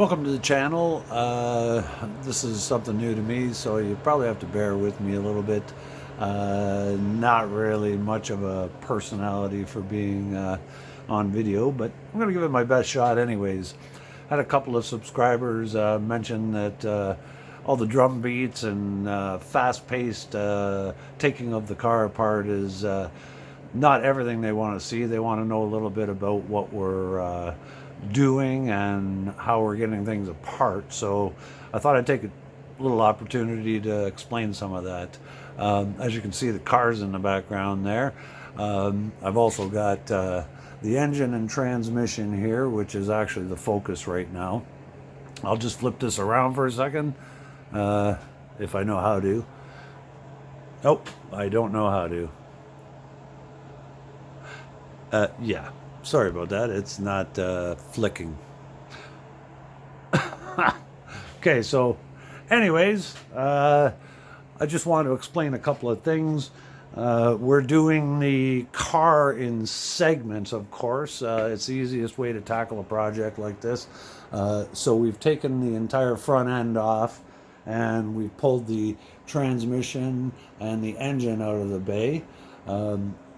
Welcome to the channel. This is something new to me, so you probably have to bear with me a little bit. Not really much of a personality for being on video, but I'm going to give it my best shot anyways. Had a couple of subscribers mention that all the drum beats and fast-paced taking of the car apart is not everything they want to see. They want to know a little bit about what we're doing and how we're getting things apart. So I thought I'd take a little opportunity to explain some of that. As you can see, the car's in the background there. I've also got the engine and transmission here, which is actually the focus right now. I'll just flip this around for a second, if I know how to. Nope, I don't know how to. Yeah, sorry about that. It's not flicking. Okay, so anyways, I just wanted to explain a couple of things. We're doing the car in segments, of course. It's the easiest way to tackle a project like this. So we've taken the entire front end off and we've pulled the transmission and the engine out of the bay.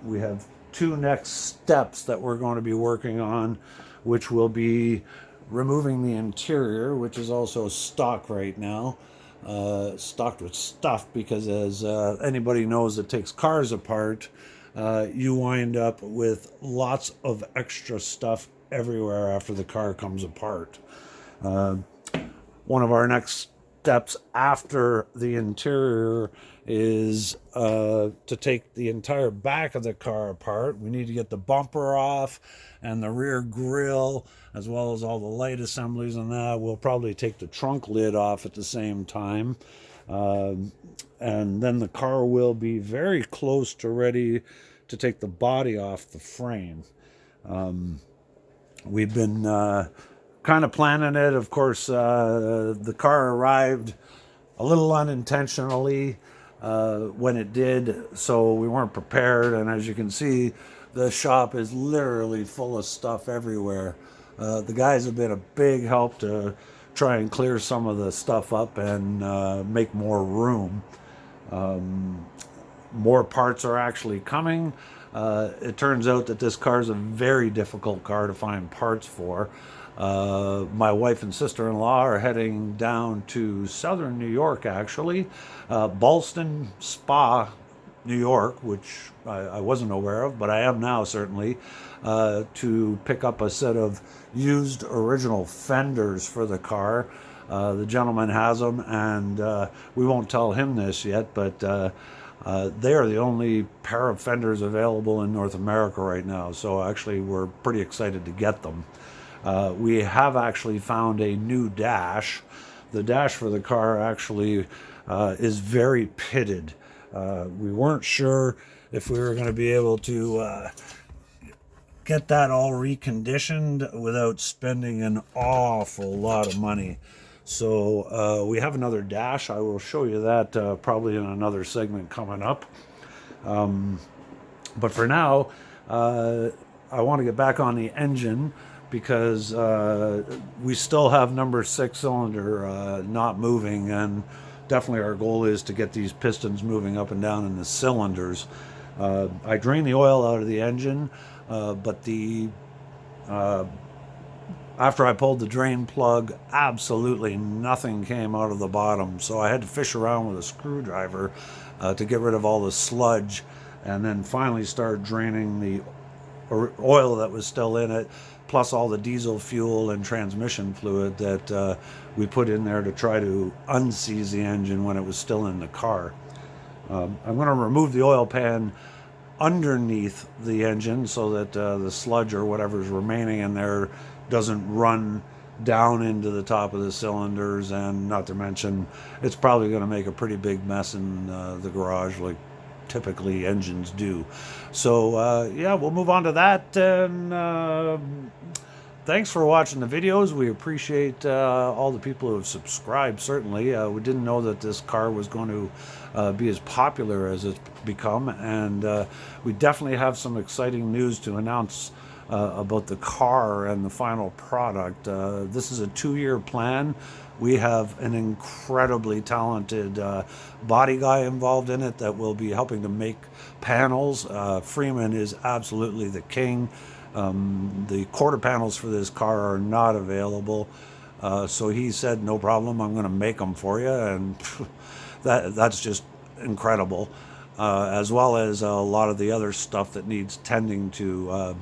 We have two next steps that we're going to be working on, which will be removing the interior, which is also stock right now, stocked with stuff, because as anybody knows that takes cars apart, you wind up with lots of extra stuff everywhere after the car comes apart. One of our next steps after the interior is to take the entire back of the car apart. We need to get the bumper off and the rear grille, as well as all the light assemblies and that. We'll probably take the trunk lid off at the same time. And then the car will be very close to ready to take the body off the frame. We've been kind of planning it. Of course, the car arrived a little unintentionally when it did, so we weren't prepared. And as you can see, the shop is literally full of stuff everywhere. The guys have been a big help to try and clear some of the stuff up and make more room. More parts are actually coming. It turns out that this car is a very difficult car to find parts for. My wife and sister-in-law are heading down to southern New York, actually, Ballston Spa, New York, which I wasn't aware of, but I am now certainly, to pick up a set of used original fenders for the car. The gentleman has them, and we won't tell him this yet, but they are the only pair of fenders available in North America right now, so actually we're pretty excited to get them. We have actually found a new dash. The dash for the car actually is very pitted. We weren't sure if we were going to be able to get that all reconditioned without spending an awful lot of money. So we have another dash. I will show you that probably in another segment coming up. But for now, I want to get back on the engine, because we still have number 6 cylinder not moving, and definitely our goal is to get these pistons moving up and down in the cylinders. I drained the oil out of the engine, but after I pulled the drain plug, absolutely nothing came out of the bottom, so I had to fish around with a screwdriver to get rid of all the sludge, and then finally start draining the oil that was still in it, plus all the diesel fuel and transmission fluid that we put in there to try to unseize the engine when it was still in the car. I'm going to remove the oil pan underneath the engine so that the sludge or whatever's remaining in there doesn't run down into the top of the cylinders, and not to mention it's probably going to make a pretty big mess in the garage, like typically engines do. So yeah, we'll move on to that, and thanks for watching the videos. We appreciate all the people who have subscribed, certainly. We didn't know that this car was going to be as popular as it's become, and we definitely have some exciting news to announce about the car and the final product. This is a 2-year plan. We have an incredibly talented body guy involved in it that will be helping to make panels. Freeman is absolutely the king. The quarter panels for this car are not available. So he said, no problem, I'm going to make them for you. And that's just incredible. As well as a lot of the other stuff that needs tending to.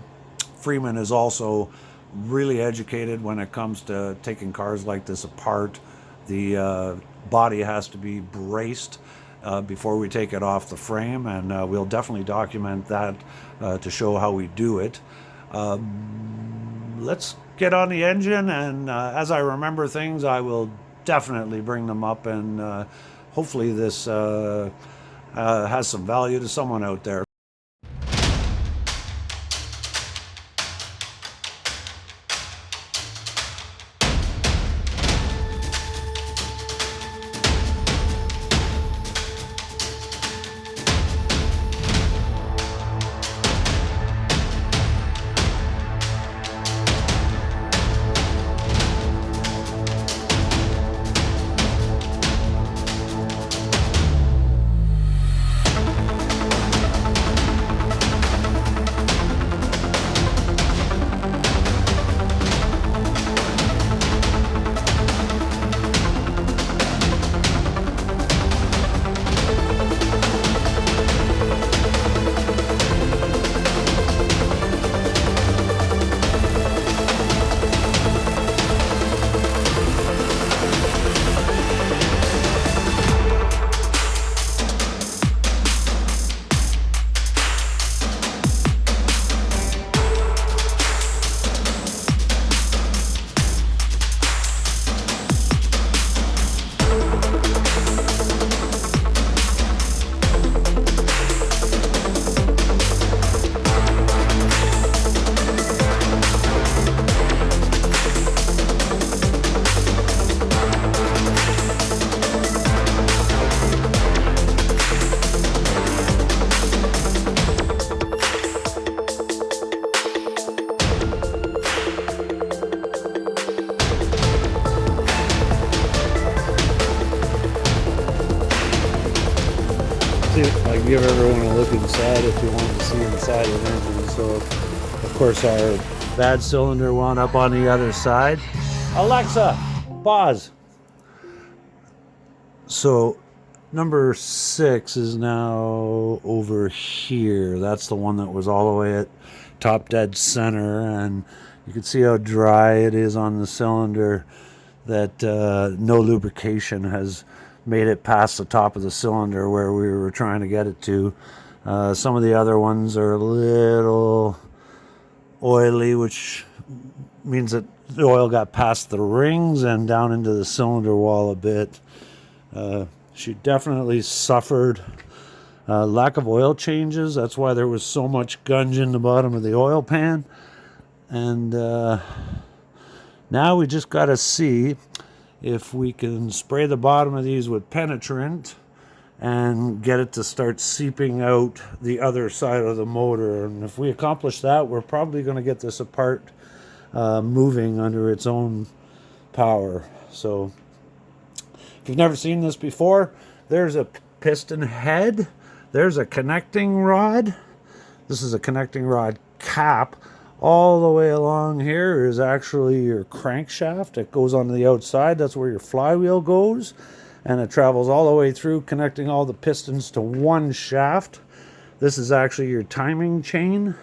Freeman is also really educated when it comes to taking cars like this apart. The body has to be braced before we take it off the frame, and we'll definitely document that to show how we do it. Let's get on the engine, and as I remember things, I will definitely bring them up, and hopefully this has some value to someone out there. I give everyone a look inside if you want to see inside of an engine. So, of course, our bad cylinder wound up on the other side. Alexa, pause. So, number 6 is now over here. That's the one that was all the way at top dead center, and you can see how dry it is on the cylinder, that no lubrication has made it past the top of the cylinder where we were trying to get it to. Some of the other ones are a little oily, which means that the oil got past the rings and down into the cylinder wall a bit. She definitely suffered lack of oil changes. That's why there was so much gunge in the bottom of the oil pan. And now we just got to see if we can spray the bottom of these with penetrant and get it to start seeping out the other side of the motor. And if we accomplish that, we're probably going to get this apart moving under its own power. So if you've never seen this before, there's a piston head, there's a connecting rod. This is a connecting rod cap. All the way along here is actually your crankshaft. It goes on the outside. That's where your flywheel goes. And it travels all the way through, connecting all the pistons to one shaft. This is actually your timing chain.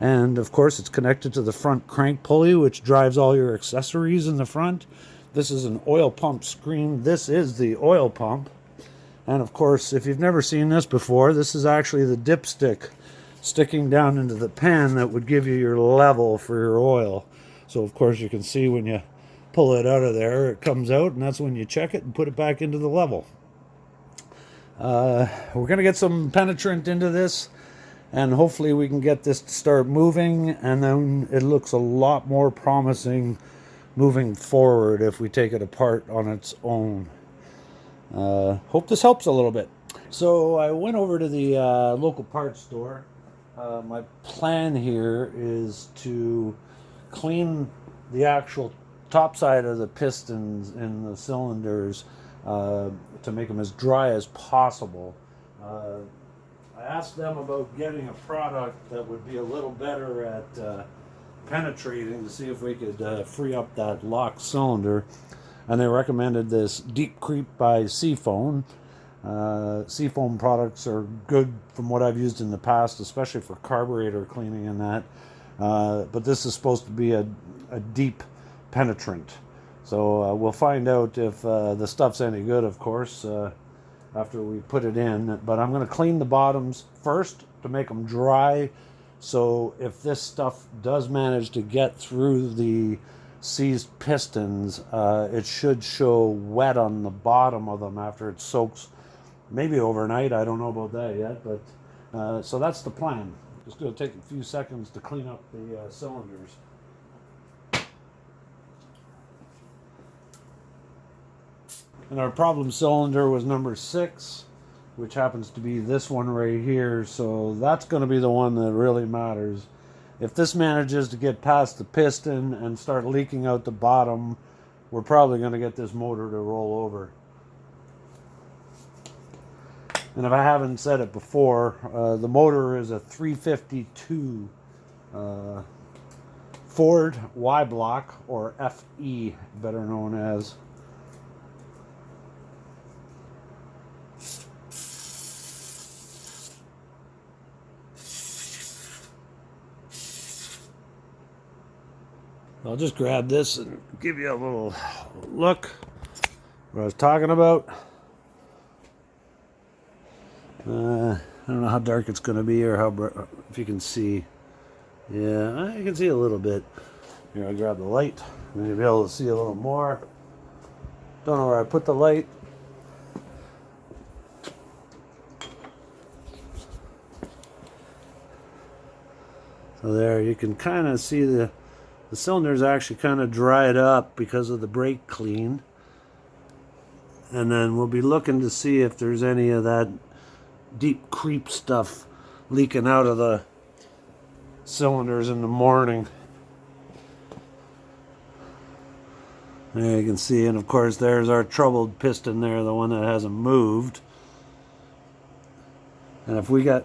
And of course, it's connected to the front crank pulley, which drives all your accessories in the front. This is an oil pump screen. This is the oil pump. And of course, if you've never seen this before, this is actually the dipstick sticking down into the pan that would give you your level for your oil. So of course you can see when you pull it out of there, it comes out, and that's when you check it and put it back into the level. We're going to get some penetrant into this, and hopefully we can get this to start moving, and then it looks a lot more promising moving forward if we take it apart on its own. Hope this helps a little bit. So I went over to the local parts store, My plan here is to clean the actual top side of the pistons in the cylinders to make them as dry as possible. I asked them about getting a product that would be a little better at penetrating to see if we could free up that locked cylinder, and they recommended this Deep Creep by Seafoam. Seafoam products are good from what I've used in the past, especially for carburetor cleaning and that. But this is supposed to be a deep penetrant. So we'll find out if the stuff's any good, of course, after we put it in. But I'm going to clean the bottoms first to make them dry. So if this stuff does manage to get through the seized pistons, it should show wet on the bottom of them after it soaks. Maybe overnight, I don't know about that yet, but so that's the plan. Just going to take a few seconds to clean up the cylinders. And our problem cylinder was number 6, which happens to be this one right here, so that's going to be the one that really matters. If this manages to get past the piston and start leaking out the bottom, we're probably going to get this motor to roll over. And if I haven't said it before, the motor is a 352 Ford Y block, or FE, better known as. I'll just grab this and give you a little look what I was talking about. I don't know how dark it's going to be or how if you can see. Yeah, I can see a little bit. Here, I'll grab the light. Maybe be able to see a little more. Don't know where I put the light. So there, you can kind of see the cylinder's actually kind of dried up because of the brake clean. And then we'll be looking to see if there's any of that deep creep stuff leaking out of the cylinders in the morning. There you can see, and of course there's our troubled piston there, the one that hasn't moved. And if we got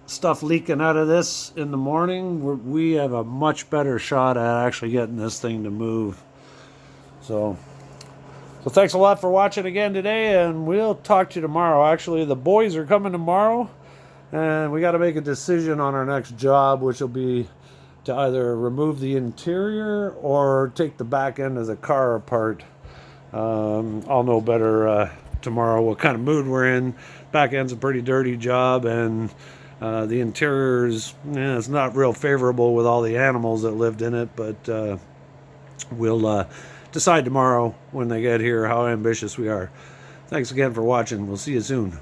stuff leaking out of this in the morning, we have a much better shot at actually getting this thing to move. So thanks a lot for watching again today, and we'll talk to you tomorrow. Actually, the boys are coming tomorrow, and we got to make a decision on our next job, which will be to either remove the interior or take the back end of the car apart. I'll know better tomorrow what kind of mood we're in. Back end's a pretty dirty job, and the interior is it's not real favorable with all the animals that lived in it, but we'll decide tomorrow when they get here how ambitious we are. Thanks again for watching. We'll see you soon.